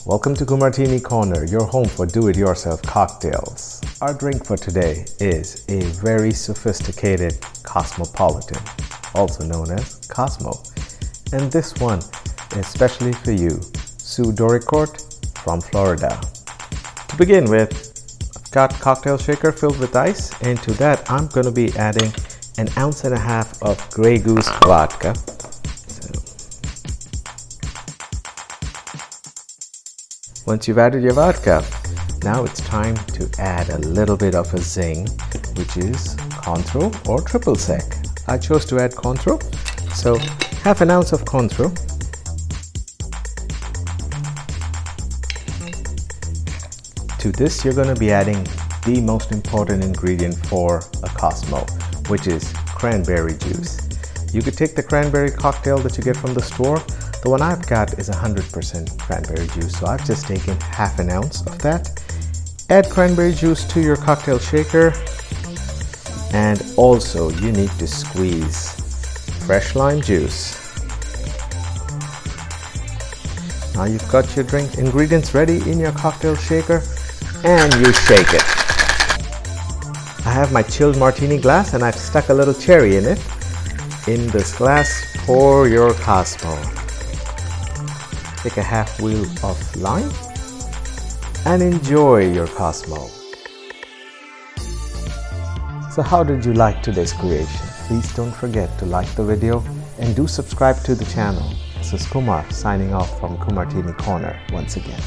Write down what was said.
Welcome to KUMARTINI Korner, your home for do-it-yourself cocktails. Our drink for today is a very sophisticated Cosmopolitan, also known as Cosmo. And this one is specially for you, Sue Douriocourt from Florida. To begin with, I've got cocktail shaker filled with ice, and to that I'm going to be adding 1.5 ounces of Grey Goose vodka. Once you've added your vodka, now it's time to add a little bit of a zing, which is Cointreau or triplesec. I chose to add Cointreau, so 1/2 ounce of Cointreau. To this, you're going to be adding the most important ingredient for a Cosmo, which is cranberry juice. You could take the cranberry cocktail that you get from the store. The one I've got is 100% cranberry juice, so I've just taken 1/2 ounce of that. Add cranberry juice to your cocktail shaker, and also you need to squeeze fresh lime juice. Now you've got your drink ingredients ready in your cocktail shaker, and you shake it. I have my chilled martini glass, and I've stuck a little cherry in it. In this glass, pour your Cosmo. Take a 1/2 wheel of lime and enjoy your Cosmo. So how did you like today's creation? Please don't forget to like the video and do subscribe to the channel. This is Kumar signing off from KUMARTINI Korner once again.